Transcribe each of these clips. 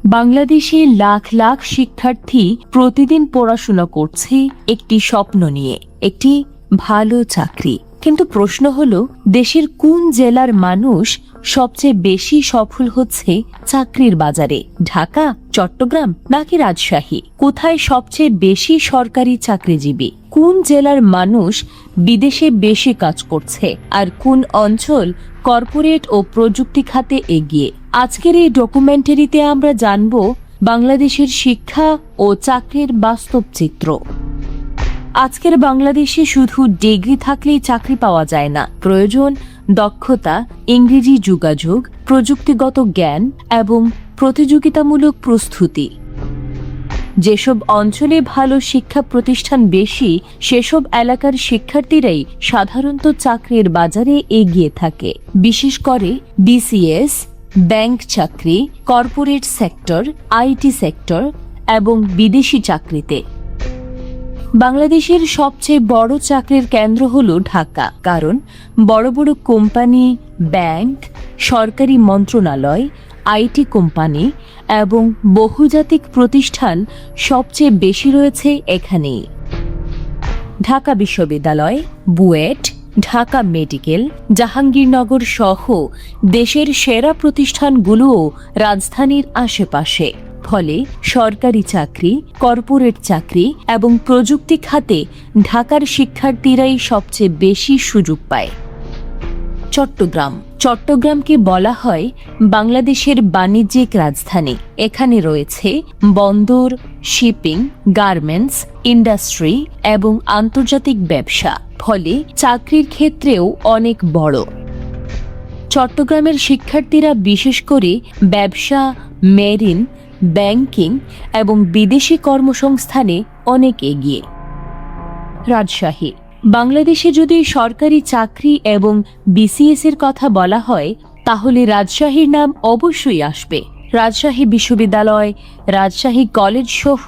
বাংলাদেশে লাখ লাখ শিক্ষার্থী প্রতিদিন পড়াশোনা করছে একটি স্বপ্ন নিয়ে, একটি ভালো চাকরি। কিন্তু প্রশ্ন হলো, দেশের কোন জেলার মানুষ সবচেয়ে বেশি সফল হচ্ছে চাকরির বাজারে? ঢাকা, চট্টগ্রাম নাকি রাজশাহী? কোথায় সবচেয়ে বেশি সরকারি চাকরিজীবী? কোন জেলার মানুষ বিদেশে বেশি কাজ করছে? আর কোন অঞ্চল কর্পোরেট ও প্রযুক্তি খাতে এগিয়ে? আজকের এই ডকুমেন্টারিতে আমরা জানব বাংলাদেশের শিক্ষা ও চাকরির বাস্তব চিত্র। আজকের বাংলাদেশে শুধু ডিগ্রি থাকলেই চাকরি পাওয়া যায় না, প্রয়োজন দক্ষতা, ইংরেজি যোগাযোগ, প্রযুক্তিগত জ্ঞান এবং প্রতিযোগিতামূলক প্রস্তুতি। যেসব অঞ্চলে ভালো শিক্ষা প্রতিষ্ঠান বেশি, সেসব এলাকার শিক্ষার্থীরাই সাধারণত চাকরির বাজারে এগিয়ে থাকে। বিশেষ করে বিসিএস, ব্যাংক চাকরি, কর্পোরেট সেক্টর, আইটি সেক্টর এবং বিদেশি চাকরিতে। বাংলাদেশের সবচেয়ে বড় চাকরির কেন্দ্র হল ঢাকা, কারণ বড় বড় কোম্পানি, ব্যাংক, সরকারি মন্ত্রণালয়, আইটি কোম্পানি এবং বহুজাতিক প্রতিষ্ঠান সবচেয়ে বেশি রয়েছে এখানেই। ঢাকা বিশ্ববিদ্যালয়, বুয়েট, ঢাকা মেডিকেল, জাহাঙ্গীরনগর সহ দেশের সেরা প্রতিষ্ঠানগুলোও রাজধানীর আশেপাশে। ফলে সরকারি চাকরি, কর্পোরেট চাকরি এবং প্রযুক্তি খাতে ঢাকার শিক্ষার্থীরাই সবচেয়ে বেশি সুযোগ পায়। চট্টগ্রামকে বলা হয় বাংলাদেশের বাণিজ্যিক রাজধানী। এখানে রয়েছে বন্দর, শিপিং, গার্মেন্টস, ইন্ডাস্ট্রি এবং আন্তর্জাতিক ব্যবসা, ফলে চাকরির ক্ষেত্রেও অনেক বড়। চট্টগ্রামের শিক্ষার্থীরা বিশেষ করে ব্যবসা, মেরিন, ব্যাংকিং এবং বিদেশি কর্মসংস্থানে অনেক এগিয়ে। রাজশাহী, বাংলাদেশে যদি সরকারি চাকরি এবং বিসিএস এর কথা বলা হয়, তাহলে রাজশাহীর নাম অবশ্যই আসবে। রাজশাহী বিশ্ববিদ্যালয়, রাজশাহী কলেজ সহ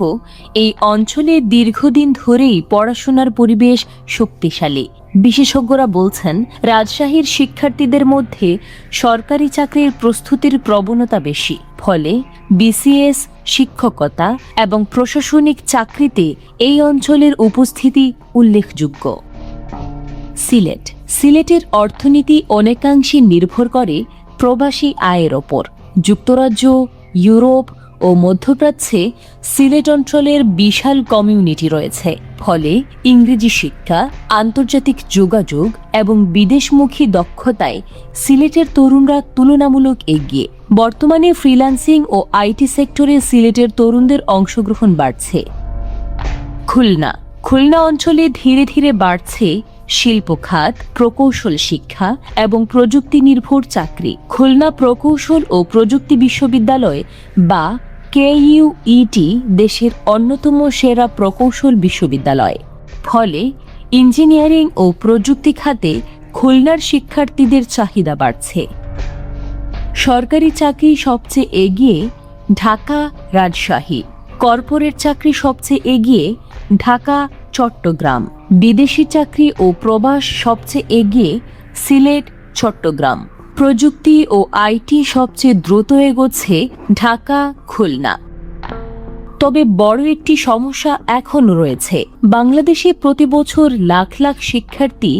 এই অঞ্চলে দীর্ঘদিন ধরেই পড়াশোনার পরিবেশ শক্তিশালী। বিশেষজ্ঞরা বলছেন, রাজশাহীর শিক্ষার্থীদের মধ্যে সরকারি চাকরির প্রস্তুতির প্রবণতা বেশি, ফলে বিসিএস, শিক্ষকতা এবং প্রশাসনিক চাকরিতে এই অঞ্চলের উপস্থিতি উল্লেখযোগ্য। সিলেটের অর্থনীতি অনেকাংশে নির্ভর করে প্রবাসী আয়ের ওপর। যুক্তরাজ্য, ইউরোপ ও মধ্যপ্রাচ্যে সিলেট অঞ্চলের বিশাল কমিউনিটি রয়েছে, ফলে ইংরেজি শিক্ষা, আন্তর্জাতিক যোগাযোগ এবং বিদেশমুখী দক্ষতায় সিলেটের তরুণরা তুলনামূলক এগিয়ে। বর্তমানে ফ্রিল্যান্সিং ও আইটি সেক্টরে সিলেটের তরুণদের অংশগ্রহণ বাড়ছে। খুলনা অঞ্চলে ধীরে ধীরে বাড়ছে শিল্প খাত, প্রকৌশল শিক্ষা এবং প্রযুক্তি নির্ভর চাকরি। খুলনা প্রকৌশল ও প্রযুক্তি বিশ্ববিদ্যালয় বা KUET দেশের অন্যতম সেরা প্রকৌশল বিশ্ববিদ্যালয়। ফলে ইঞ্জিনিয়ারিং ও প্রযুক্তি খাতে খুলনার শিক্ষার্থীদের চাহিদা বাড়ছে। সরকারি চাকরি সবচেয়ে এগিয়ে ঢাকা, রাজশাহী। কর্পোরেট চাকরি সবচেয়ে এগিয়ে ঢাকা, চট্টগ্রাম। বিদেশি চাকরি ও প্রবাস সবচেয়ে এগিয়ে সিলেট, চট্টগ্রাম। প্রযুক্তি ও আইটি সবচেয়ে দ্রুত এগোচ্ছে ঢাকা, খুলনা। তবে বড় একটি সমস্যা এখনও রয়েছে। বাংলাদেশে প্রতি বছর লাখ লাখ শিক্ষার্থী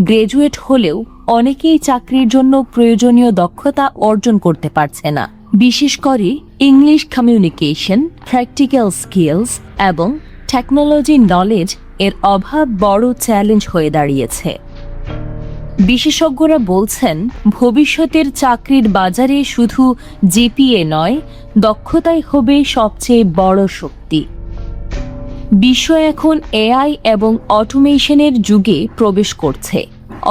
গ্রাজুয়েট হলেও অনেকেই চাকরির জন্য প্রয়োজনীয় দক্ষতা অর্জন করতে পারছে না। বিশেষ করে ইংলিশ কমিউনিকেশন, প্র্যাকটিক্যাল স্কিলস এবং টেকনোলজি নলেজ এর অভাব বড় চ্যালেঞ্জ হয়ে দাঁড়িয়েছে। বিশেষজ্ঞরা বলছেন, ভবিষ্যতের চাকরির বাজারে শুধু জিপিএ নয়, দক্ষতাই হবে সবচেয়ে বড় শক্তি। বিশ্ব এখন এআই এবং অটোমেশনের যুগে প্রবেশ করছে।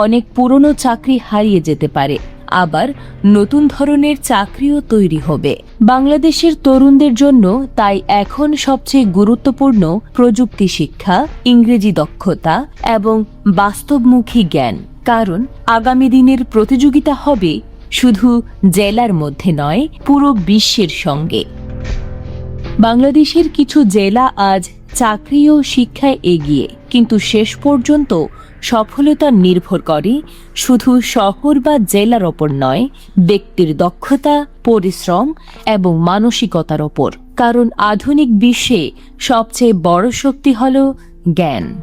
অনেক পুরনো চাকরি হারিয়ে যেতে পারে, আবার নতুন ধরনের চাকরিও তৈরি হবে। বাংলাদেশের তরুণদের জন্য তাই এখন সবচেয়ে গুরুত্বপূর্ণ প্রযুক্তি শিক্ষা, ইংরেজি দক্ষতা এবং বাস্তবমুখী জ্ঞান। কারণ আগামী দিনের প্রতিযোগিতা হবে শুধু জেলার মধ্যে নয়, পুরো বিশ্বের সঙ্গে। বাংলাদেশের কিছু জেলা আজ চাকরি ও শিক্ষায় এগিয়ে, কিন্তু শেষ পর্যন্ত সফলতা নির্ভর করে শুধু শহর বা জেলার ওপর নয়, ব্যক্তির দক্ষতা, পরিশ্রম এবং মানসিকতার ওপর। কারণ আধুনিক বিশ্বে সবচেয়ে বড় শক্তি হল জ্ঞান।